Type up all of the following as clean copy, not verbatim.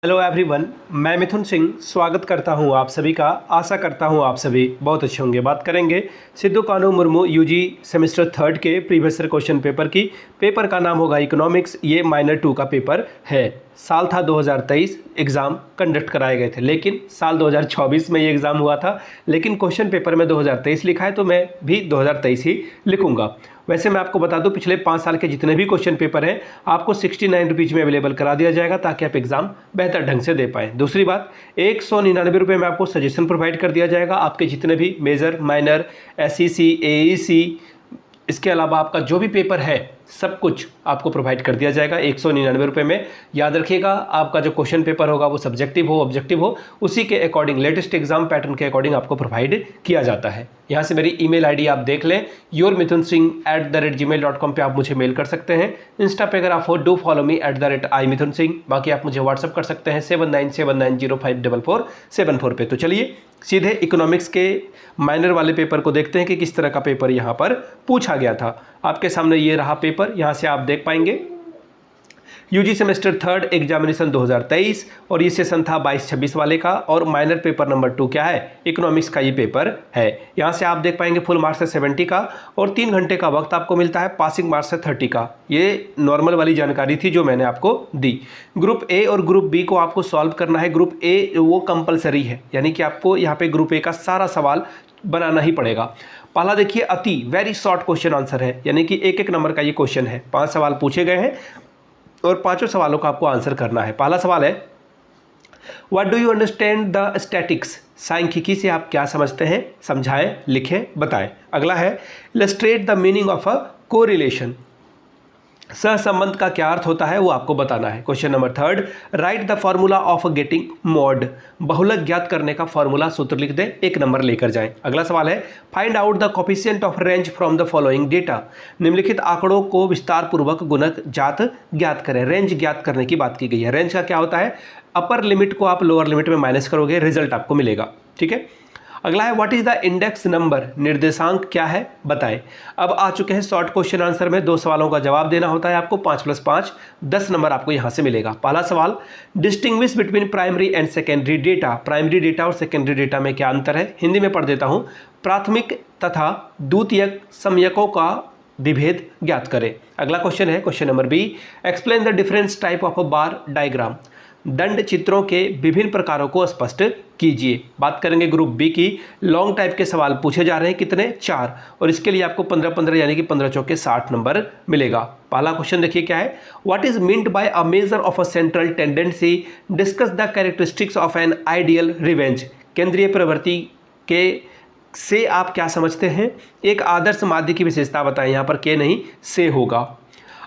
Hello everyone, मैं मिथुन सिंह स्वागत करता हूं आप सभी का। आशा करता हूं आप सभी बहुत अच्छे होंगे। बात करेंगे Sido Kanhu Murmu UG semester third के प्रीवियस ईयर क्वेश्चन पेपर की। पेपर का नाम होगा इकोनॉमिक्स। ये माइनर 2 का पेपर है। साल था 2023, एग्ज़ाम कंडक्ट कराए गए थे, लेकिन साल 2024 में ये एग्ज़ाम हुआ था, लेकिन क्वेश्चन पेपर में 2023 लिखा है, तो मैं भी 2023 ही लिखूंगा। वैसे मैं आपको बता दूं, पिछले 5 साल के जितने भी क्वेश्चन पेपर हैं आपको 69 रुपीज़ में अवेलेबल करा दिया जाएगा, ताकि आप एग्जाम बेहतर ढंग से दे पाएँ। दूसरी बात, 199 रुपये में आपको सजेशन प्रोवाइड कर दिया जाएगा। आपके जितने भी मेजर, माइनर, SEC, AEC, इसके अलावा आपका जो भी पेपर है सब कुछ आपको प्रोवाइड कर दिया जाएगा 199 रुपये में। याद रखिएगा, आपका जो क्वेश्चन पेपर होगा वो सब्जेक्टिव हो, ऑब्जेक्टिव हो, उसी के अकॉर्डिंग, लेटेस्ट एग्जाम पैटर्न के अकॉर्डिंग आपको प्रोवाइड किया जाता है। यहाँ से मेरी ईमेल आईडी आप देख लें, yourmithunSingh@gmail.com पे आप मुझे मेल कर सकते हैं। इंस्टा पे अगर आप हो, डू फॉलो मी @iMithunSingh। बाकी आप मुझे व्हाट्सअप कर सकते हैं 7979054474 पे। तो चलिए सीधे इकोनॉमिक्स के माइनर वाले पेपर को देखते हैं कि किस तरह का पेपर यहाँ पर पूछा गया था। आपके सामने ये रहा पेपर, यहाँ से आप देख पाएंगे यूजी सेमेस्टर थर्ड एग्जामिनेशन 2023, और ये सेशन था 22-26 वाले का, और माइनर पेपर नंबर 2 क्या है, इकोनॉमिक्स का ये पेपर है। यहाँ से आप देख पाएंगे फुल मार्क्स है 70 का, और 3 घंटे का वक्त आपको मिलता है। पासिंग मार्क्स है 30 का। ये नॉर्मल वाली जानकारी थी जो मैंने आपको दी। ग्रुप ए और ग्रुप बी को आपको सॉल्व करना है। ग्रुप ए वो कंपलसरी है, यानी कि आपको यहाँ पे ग्रुप ए का सारा सवाल बनाना ही पड़ेगा। पहला देखिए, अति वेरी शॉर्ट क्वेश्चन आंसर है, यानी कि 1-1 नंबर का ये क्वेश्चन है। 5 सवाल पूछे गए हैं और 5 सवालों का आपको आंसर करना है। पहला सवाल है, what do you understand the statics. सांख्यिकी से आप क्या समझते हैं, समझाएं, लिखें, बताएं। अगला है, illustrate the meaning of a correlation. सहसंबंध का क्या अर्थ होता है वो आपको बताना है। Question number 3, right the formula of getting mod. बहुलक ज्ञात करने का फॉर्मूला सूत्र लिख दें, 1 नंबर लेकर जाएं। अगला सवाल है, find out the coefficient of range from the following data. निम्नलिखित आंकड़ों को विस्तार पूर्वक गुणक जात ज्ञात करें। रेंज ज्ञात करने की बात की गई है। रेंज का क्या होता है, अपर लिमिट को आप लोअर लिमिट में माइनस करोगे, रिजल्ट आपको मिलेगा। ठीक है। अगला है, what is the index number. निर्देशांक क्या है, बताएं। अब आ चुके हैं शॉर्ट क्वेश्चन आंसर में। 2 सवालों का जवाब देना होता है आपको। 5 + 5 10 नंबर आपको यहां से मिलेगा। पहला सवाल, distinguish between primary and secondary data. Primary data और सेकेंडरी डेटा में क्या अंतर है, हिंदी में पढ़ देता हूं। प्राथमिक तथा द्वितीयक समयकों का विभेद ज्ञात करें। अगला क्वेश्चन है question number b, explain the difference type of a bar diagram. दंड चित्रों के विभिन्न प्रकारों को स्पष्ट कीजिए। बात करेंगे ग्रुप बी की। लॉन्ग टाइप के सवाल पूछे जा रहे हैं, कितने, 4, और इसके लिए आपको 15-15 यानी कि 15 चौके 60 नंबर मिलेगा। पहला क्वेश्चन देखिए क्या है, what is meant by a measure of a central tendency. Discuss the characteristics of an ideal revenge. केंद्रीय प्रवृत्ति के से आप क्या समझते हैं, एक आदर्श माध्य की विशेषता बताएं। यहाँ पर के नहीं, से होगा।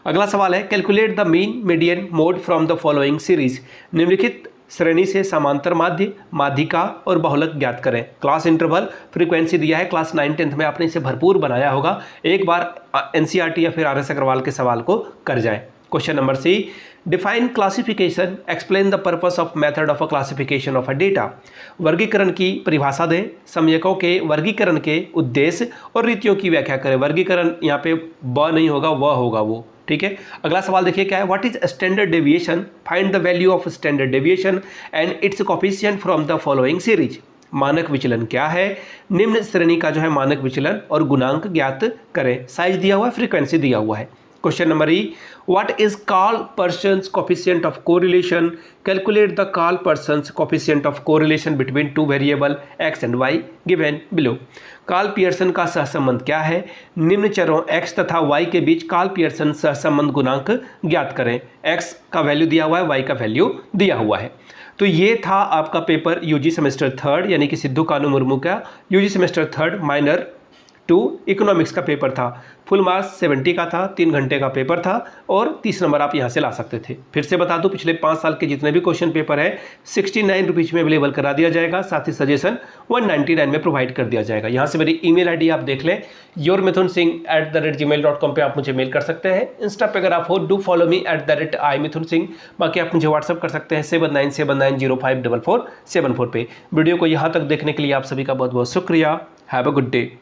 अगला सवाल है, calculate the mean median mode from the following series. निम्नलिखित श्रेणी से समांतर माध्य, माध्यिका और बहुलक ज्ञात करें। क्लास इंटरवल, फ्रीक्वेंसी दिया है। क्लास 9-10 में आपने इसे भरपूर बनाया होगा। एक बार NCERT या फिर RS अग्रवाल के सवाल को कर जाए। Question number c, define classification, explain the purpose of method of a classification of a data. वर्गीकरण की परिभाषा दें, समयकों के वर्गीकरण के उद्देश्य और रीतियों की व्याख्या करें। वर्गीकरण यहाँ पे ब नहीं होगा, वह होगा वो। ठीक है। अगला सवाल देखिए क्या है, what is standard deviation. Find the value of standard deviation and it's coefficient from the following series. मानक विचलन क्या है, निम्न श्रेणी का जो है मानक विचलन और गुणांक ज्ञात करें। साइज दिया हुआ है, फ्रीक्वेंसी दिया हुआ है। Question number e, what is Karl Pearson's coefficient of correlation. Calculate the Karl Pearson's coefficient of correlation between 2 variable x and y given below. Karl Pearson का सहसंबंध क्या है, निम्न चरों x तथा y के बीच कार्ल पियर्सन सहसंबंध गुणांक ज्ञात करें। x का वैल्यू दिया हुआ है, y का वैल्यू दिया हुआ है। तो ये था आपका पेपर यूजी सेमेस्टर थर्ड, यानी कि सिद्धू कान्हू मुर्मू का UG semester third minor 2 economics का पेपर था। फुल मार्क्स 70 का था, 3 घंटे का पेपर था, और 30 नंबर आप यहाँ से ला सकते थे। फिर से बता दूं, पिछले 5 साल के जितने भी क्वेश्चन पेपर है 69 रुपीज़ में अवेलेबल करा दिया जाएगा। साथ ही सजेशन 199 में प्रोवाइड कर दिया जाएगा। यहाँ से मेरी ईमेल आईडी आप देख लें, yourmithunSingh@gmail.com पे आप मुझे मेल कर सकते हैं। इंस्टा पे अगर आप हो, डू फॉलो मी @iMithunSingh। बाकी आप मुझे व्हाट्सअप कर सकते हैं 7979054474 पे। वीडियो को यहाँ तक देखने के लिए आप सभी का बहुत बहुत शुक्रिया। Have a good day.